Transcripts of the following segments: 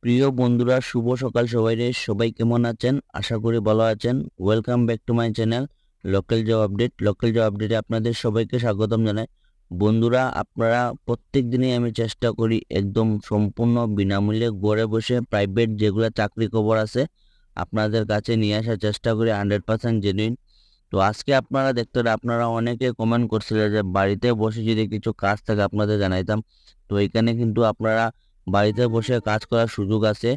প্রিয় বন্ধুরা, শুভ সকাল সবাইরে। সবাই কেমন আছেন? আশা করি ভালো আছেন। Welcome back to my channel local job update. Local job আপডেটে আপনাদের সবাইকে স্বাগতম জানাই। বন্ধুরা, আপনারা প্রত্যেক দিনই আমি চেষ্টা করি একদম সম্পূর্ণ বিনামূল্যে ঘরে বসে প্রাইভেট যেগুলো চাকরি খবর আছে আপনাদের কাছে নিয়ে আসার চেষ্টা করি 100% জেনুইন। তো আজকে আপনারা দেখতে আপনারা অনেকে কমেন্ট করছিলেন যে বাড়িতে বসে যদি কিছু কাজ থাকে আপনাদের জানাইতাম। তো এখানে কিন্তু আপনারা বাড়িতে বসে কাজ করার সুযোগ আছে।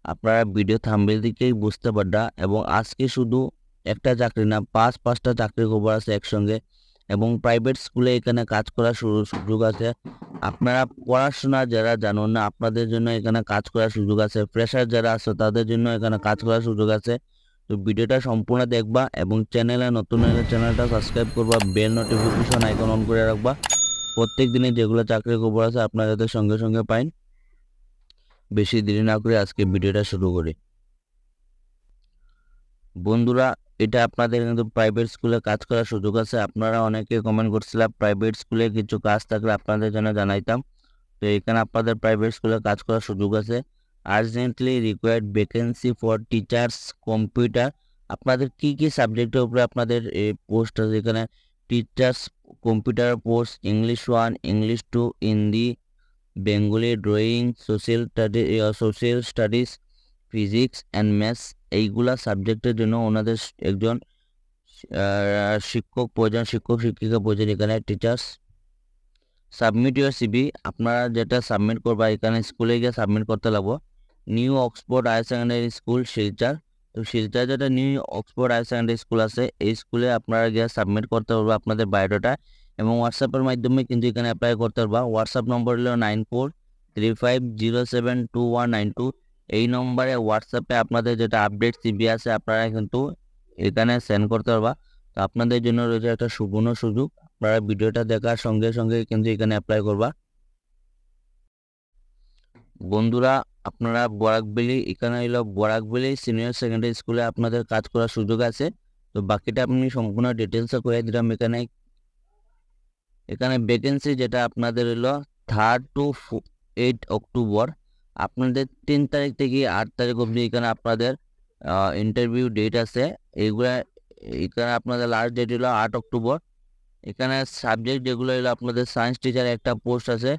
আপনারা ভিডিও থাম্বনেল দিকেই বুঝতে পারবা। এবং আজকে শুধু একটা চাকরি না, পাঁচটা চাকরি খবর আছে একসঙ্গে। এবং প্রাইভেট স্কুলে এখানে কাজ করার সুযোগ আছে। আপনারা পড়াশোনা যারা জানেন না আপনাদের জন্য এখানে কাজ করার সুযোগ আছে। ফ্রেশার যারা আছে তাদের জন্য এখানে কাজ করার সুযোগ আছে। তো ভিডিওটা সম্পূর্ণ দেখবা এবং চ্যানেলে নতুন হলে চ্যানেলটা সাবস্ক্রাইব করবা, বেল নোটিফিকেশন আইকন অন করে রাখবা। প্রত্যেক দিনে যেগুলো চাকরির খবর আছে আপনারা যাতে সঙ্গে সঙ্গে পাইন। বেশি দেরি না করে আজকে ভিডিওটা শুরু করি। বন্ধুরা, এটা আপনাদের কিন্তু প্রাইভেট স্কুলে কাজ করার সুযোগ আছে। আপনারা অনেকে কমেন্ট করছিলেন প্রাইভেট স্কুলে কিছু কাজ থাকলে আপনাদের জন্য জানাইতাম। তো এখানে আপনাদের প্রাইভেট স্কুলে কাজ করার সুযোগ আছে। Urgently required vacancy for teachers computer. আপনাদের কি কি সাবজেক্টের উপরে আপনাদের পোস্ট আছে এখানে? Teachers computer post, English 1, English 2, Hindi, Bengali, drawing, social studies, physics and maths. এইগুলা সাবজেক্টের জন্য ওনাদের একজন শিক্ষক প্রয়োজন, শিক্ষক শিক্ষিকা প্রয়োজন এখানে। Teachers submit your CV. আপনারা যেটা সাবমিট করবা এখানে স্কুলে গিয়ে সাবমিট করতে লাগবো। New Oxford higher secondary school, Silchar. তো শিলচর যেটা new Oxford higher secondary school আছে এই স্কুলে আপনারা গিয়ে সাবমিট করতে পারবো আপনাদের বায়োডাটা। এবং হোয়াটসঅ্যাপের মাধ্যমে কিন্তু এখানে অ্যাপ্লাই করতে পারবা। হোয়াটসঅ্যাপ নম্বর হলো 9435072192। এই নম্বরে হোয়াটসঅ্যাপে আপনাদের যেটা আপডেট সিভি আছে আপনারা কিন্তু এখানে সেন্ড করতে পারবা। তো আপনাদের জন্য রয়েছে একটা সুবর্ণ সুযোগ। আপনারা ভিডিওটা দেখার সঙ্গে সঙ্গে কিন্তু এখানে অ্যাপ্লাই করবা। বন্ধুরা, আপনারা বরাকবেলি, এখানে হলো বরাকবেলি সিনিয়র সেকেন্ডারি স্কুলে আপনাদের কাজ করার সুযোগ আছে। তো বাকিটা আপনি সম্পূর্ণ ডিটেলসে করে দিলাম। এখানে ভ্যাকেন্সি যেটা আপনাদের হলো 3 to 8 অক্টোবর। আপনাদের 3 তারিখ থেকে 8 তারিখ অবধি এখানে আপনাদের ইন্টারভিউ ডেট আছে। এখানে আপনাদের লাস্ট ডেট হলো 8 অক্টোবর। এখানে সাবজেক্ট যেগুলো হলো আপনাদের সায়েন্স টিচারে একটা পোস্ট আছে,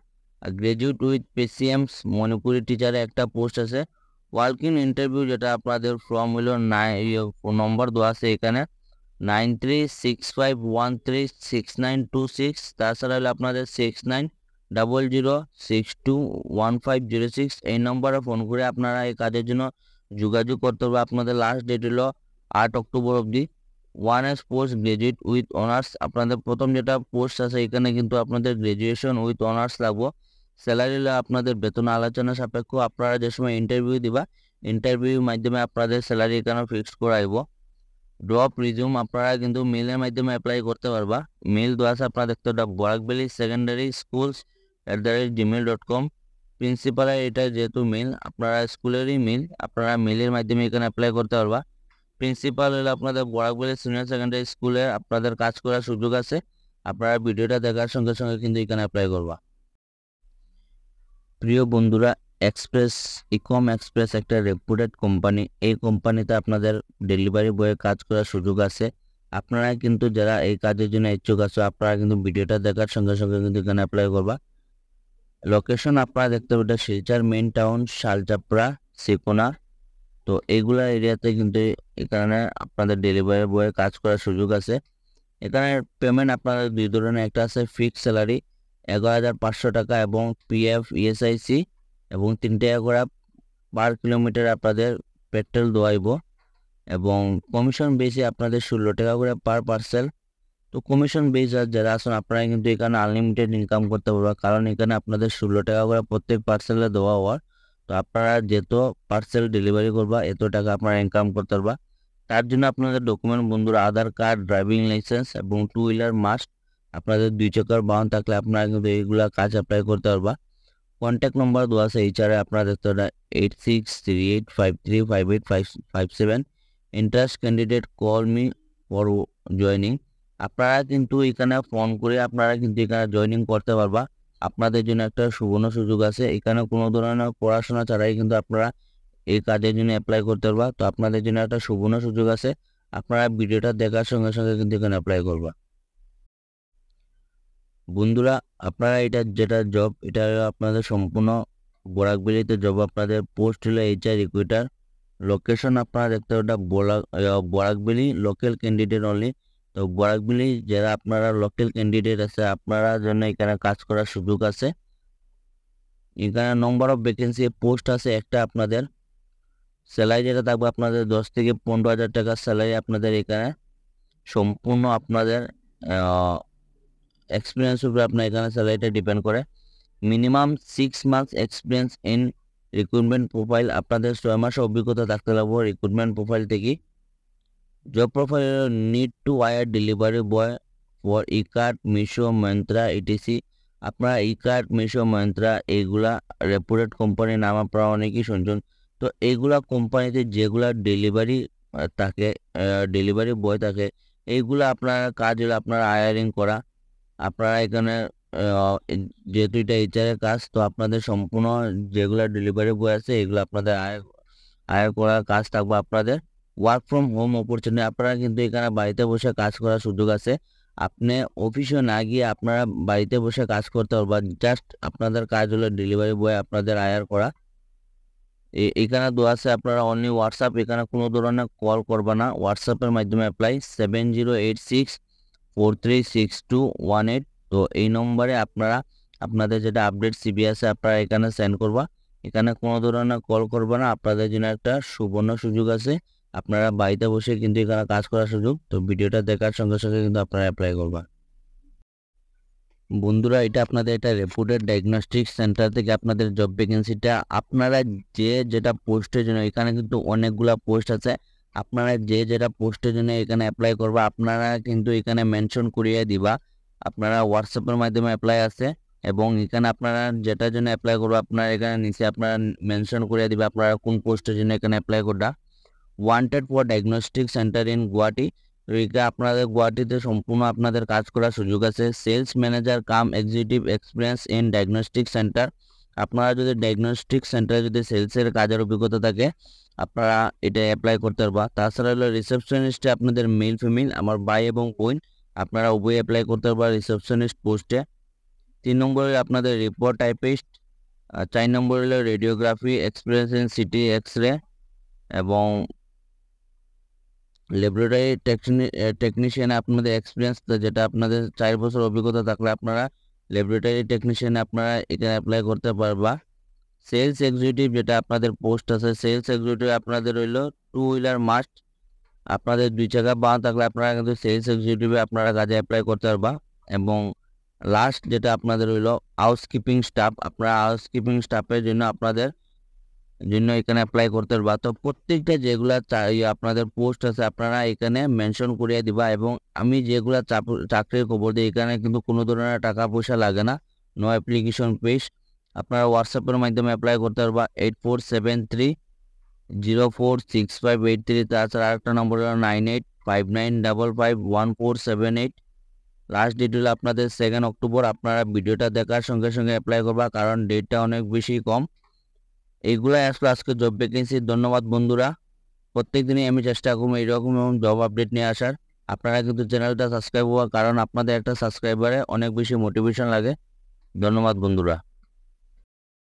গ্রাজুয়েট উইথ পেসিএমস মণিপুরি টিচারে একটা পোস্ট আছে। ওয়ার্ক ইন ইন্টারভিউ যেটা আপনাদের ফর্ম হলো নম্বর দেওয়া আছে এখানে 9365136926। তাছাড়া হলো আপনাদের 6900621506। এই নম্বরে ফোন করে আপনারা এই কাজের জন্য যোগাযোগ করতে হবে। আপনাদের লাস্ট ডেট হলো 8 অক্টোবর অবধি। 1S post graduate with honours. আপনাদের প্রথম যেটা পোস্ট আছে এখানে কিন্তু আপনাদের গ্রাজুয়েশন উইথ অনার্স লাগবো। স্যালারি হলো আপনাদের বেতন আলোচনা সাপেক্ষ। আপনারা যে সময় ইন্টারভিউ দিবা ইন্টারভিউর মাধ্যমে আপনাদের স্যালারি এখানে ফিক্সড করাইব। ড্রপ রিজিউম আপনারা কিন্তু মেলের মাধ্যমে অ্যাপ্লাই করতে পারবা। মেল দেওয়া আছে আপনারা দেখতে পারবেন বরাকবেলি সেকেন্ডারি schools@gmail.com। প্রিন্সিপালের এটা যেহেতু মেল, আপনারা স্কুলেরই মেল, আপনারা মেলের মাধ্যমে এখানে অ্যাপ্লাই করতে পারবা। প্রিন্সিপাল হলে আপনাদের বরাকবেলি সিনিয়র সেকেন্ডারি স্কুলে আপনাদের কাজ করার সুযোগ আছে। আপনারা ভিডিওটা দেখার সঙ্গে সঙ্গে কিন্তু এখানে অ্যাপ্লাই করবা। প্রিয় বন্ধুরা, ইকম এক্সপ্রেস একটা রেপুটেড কোম্পানি। এই কোম্পানিতে আপনাদের ডেলিভারি বয়ে কাজ করার সুযোগ আছে। আপনারা কিন্তু যারা এই কাজের জন্য ইচ্ছুক আছো আপনারা কিন্তু ভিডিওটা দেখার সঙ্গে সঙ্গে কিন্তু এখানে অ্যাপ্লাই করবা। লোকেশন আপনারা দেখতে পাবেন শিলচর মেইন টাউন, শালচাপড়া, সিকোনা। তো এইগুলা এরিয়াতে কিন্তু এখানে আপনাদের ডেলিভারি বয়ে কাজ করার সুযোগ আছে। এখানে পেমেন্ট আপনাদের দুই ধরনের, একটা আছে ফিক্সড স্যালারি 11,500 টাকা এবং পিএফ ইএসআইসি এবং 3 টাকা করে পার কিলোমিটার আপনাদের পেট্রোল দোয়াইব। এবং কমিশন বেসে আপনাদের 16 টাকা করে পার পার্সেল। তো কমিশন বেস যারা আছেন আপনারা কিন্তু এখানে আনলিমিটেড ইনকাম করতে পারবেন, কারণ এখানে আপনাদের 16 টাকা করে প্রত্যেক পার্সেলে দেওয়া হওয়ার। তো আপনারা যত পার্সেল ডেলিভারি করবা এত টাকা আপনারা ইনকাম করতে পারবা। তার জন্য আপনাদের ডকুমেন্ট বন্ধুরা আধার কার্ড, ড্রাইভিং লাইসেন্স এবং 2 হুইলার মাস্ট। আপনাদের 2 চাকার বাহন থাকলে আপনারা কিন্তু এইগুলা কাজ অ্যাপ্লাই করতে পারবা। কন্ট্যাক্ট নম্বর দেওয়া আছে এইচআরে, আপনারা দেখতে পারেন 8638535857। Interest candidate call me for joining. আপনারা কিন্তু এখানে ফোন করে আপনারা কিন্তু এখানে জয়নিং করতে পারবা। আপনাদের জন্য একটা সুবর্ণ সুযোগ আছে। এখানে কোনো ধরনের পড়াশোনা ছাড়াই কিন্তু আপনারা এই কাজের জন্য অ্যাপ্লাই করতে পারবা। তো আপনাদের জন্য একটা সুবর্ণ সুযোগ আছে। আপনারা ভিডিওটা দেখার সঙ্গে সঙ্গে কিন্তু এখানে অ্যাপ্লাই করবা। বন্ধুরা, আপনারা এটা যেটা জব, এটা আপনাদের সম্পূর্ণ বরাকবেলিতে জব। আপনাদের পোস্ট হলো HR রিক্রুটার। লোকেশন আপনারা দেখতে ওটা বরাকবেলি, লোকাল ক্যান্ডিডেট অনলি। তো বরাকবেলি যারা আপনারা লোকাল ক্যান্ডিডেট আছে, আপনারা জন্য এখানে কাজ করার সুযোগ আছে। এখানে নম্বর অফ ভ্যাকেন্সি পোস্ট আছে একটা। আপনাদের স্যালারি যেটা থাকবে আপনাদের 10 থেকে 15,000 টাকা স্যালারি আপনাদের এখানে। সম্পূর্ণ আপনাদের এক্সপিরিয়েন্স উপরে আপনার এখানে স্যালারিটা ডিপেন্ড করে। Minimum 6 months experience in recruitment profile. আপনাদের 6 মাস অভিজ্ঞতা থাকতে লাগবে রিক্রুটমেন্ট প্রোফাইল থেকে। Job profile need to hire delivery boy for Ekart, Meesho, Myntra, etc. আপনারা ইকার্ট, মিশো, মন্ত্রা এইগুলা রেপুটেড কোম্পানির নাম আপনারা অনেকেই শুনছেন। তো এইগুলা কোম্পানিতে যেগুলা ডেলিভারি থাকে, ডেলিভারি বয় থাকে, এইগুলা আপনার কাজ হলো আপনারা হায়ারিং করা। আপনারা এখানে যেহেতু এটা HR এর কাজ, তো আপনাদের সম্পূর্ণ যেগুলো ডেলিভারি বয় আছে এগুলো আপনাদের হায়ার করার কাজ থাকবে আপনাদের। ওয়ার্ক ফ্রম হোম অপরচুনিটি, আপনারা কিন্তু এখানে বাড়িতে বসে কাজ করার সুযোগ আছে। আপনি অফিসে না গিয়ে আপনারা বাড়িতে বসে কাজ করতে পারবেন। জাস্ট আপনাদের কাজ হলো ডেলিভারি বয় আপনাদের হায়ার করা। এখানে দেওয়া আছে আপনারা অনলি হোয়াটসঅ্যাপ, এখানে কোনো ধরনের কল করবে না। হোয়াটসঅ্যাপের মাধ্যমে অ্যাপ্লাই 7086436218। তো এই নম্বরে আপনারা আপনাদের যেটা আপডেট CV আছে আপনারা এখানে সেন্ড করবা। এখানে কোনো ধরনের কল করবে না। আপনাদের জন্য একটা সুবর্ণ সুযোগ আছে। আপনারা বাড়িতে বসে কিন্তু এখানে কাজ করার সুযোগ। তো ভিডিওটা দেখার সঙ্গে সঙ্গে কিন্তু আপনারা অ্যাপ্লাই করবা। বন্ধুরা, এটা আপনাদের এটা রেপুটেড ডায়াগনস্টিক সেন্টার থেকে আপনাদের জব ভ্যাকেন্সিটা। আপনারা যেটা পোস্টের জন্য, এখানে কিন্তু অনেকগুলা পোস্ট আছে। আপনারা যেটা পোস্টের জন্য এখানে অ্যাপ্লাই করবা, আপনারা কিন্তু এখানে মেনশন করিয়ে দিবা। আপনারা হোয়াটসঅ্যাপের মাধ্যমে অ্যাপ্লাই আছে এবং এখানে আপনারা যেটার জন্য অ্যাপ্লাই করবা আপনারা এখানে নিচে আপনারা মেনশন করিয়ে দিবা আপনারা কোন পোস্টের জন্য এখানে অ্যাপ্লাই করবা। Wanted for diagnostic centre in Guwahati. এটা আপনাদের গুয়াহাটিতে সম্পূর্ণ আপনাদের কাজ করার সুযোগ আছে। Sales manager cum executive experience in diagnostic centre. আপনারা যদি ডায়াগনস্টিক সেন্টারে যদি সেলসের কাজের অভিজ্ঞতা থাকে আপনারা এটা অ্যাপ্লাই করতে পারবা। তাছাড়া হলো রিসেপশনিস্টে আপনাদের মেল ফিমেল, আমার ভাই এবং বোন, আপনারা উভয় অ্যাপ্লাই করতে পারবা রিসেপশনিস্ট পোস্টে। 3 নম্বরে আপনাদের রিপোর্ট টাইপিস্ট। 4 নম্বর হলো radiography experience in CT X-ray এবং ল্যাবরেটরি টেকনিশিয়ান আপনাদের এক্সপিরিয়েন্স, যেটা আপনাদের 4 বছর অভিজ্ঞতা থাকলে আপনারা ল্যাবরেটরি টেকনিশিয়ান আপনারা এখানে অ্যাপ্লাই করতে পারবা। সেলস এক্সিকিউটিভ যেটা আপনাদের পোস্ট আছে, সেলস এক্সিকিউটিভ আপনাদের হইলো 2 হুইলার মাস্ট। আপনাদের 2 চাকা বাঁ থাকলে আপনারা কিন্তু সেলস এক্সিকিউটিভে আপনারা কাজে অ্যাপ্লাই করতে পারবা। এবং লাস্ট যেটা আপনাদের হইলো হাউসকিপিং স্টাফ। আপনারা হাউসকিপিং স্টাফের জন্য আপনাদের জন্য এখানে অ্যাপ্লাই করতে পারবা। তো প্রত্যেকটা যেগুলা আপনাদের পোস্ট আছে আপনারা এখানে মেনশন করিয়ে দিবা। এবং আমি যেগুলা চাকরির খবর দিই এখানে কিন্তু কোনো ধরনের টাকা পয়সা লাগে না, নো অ্যাপ্লিকেশন ফিস। আপনারা হোয়াটসঅ্যাপের মাধ্যমে অ্যাপ্লাই করতে পারবা 8473046583। তাছাড়া আরেকটা নম্বর হলো 9859551478। লাস্ট ডেট হলো আপনাদের 2 অক্টোবর। আপনারা ভিডিওটা দেখার সঙ্গে সঙ্গে অ্যাপ্লাই করবা, কারণ ডেটটা অনেক বেশি কম। এইগুলাই আসলে আজকে জব ভ্যাকেন্সি। ধন্যবাদ বন্ধুরা। প্রত্যেক দিনই আমি চেষ্টা করবো এইরকম জব আপডেট নিয়ে আসার। আপনারা কিন্তু চ্যানেলটা সাবস্ক্রাইব হওয়া, কারণ আপনাদের একটা সাবস্ক্রাইবারে অনেক বেশি মোটিভেশন লাগে। ধন্যবাদ বন্ধুরা।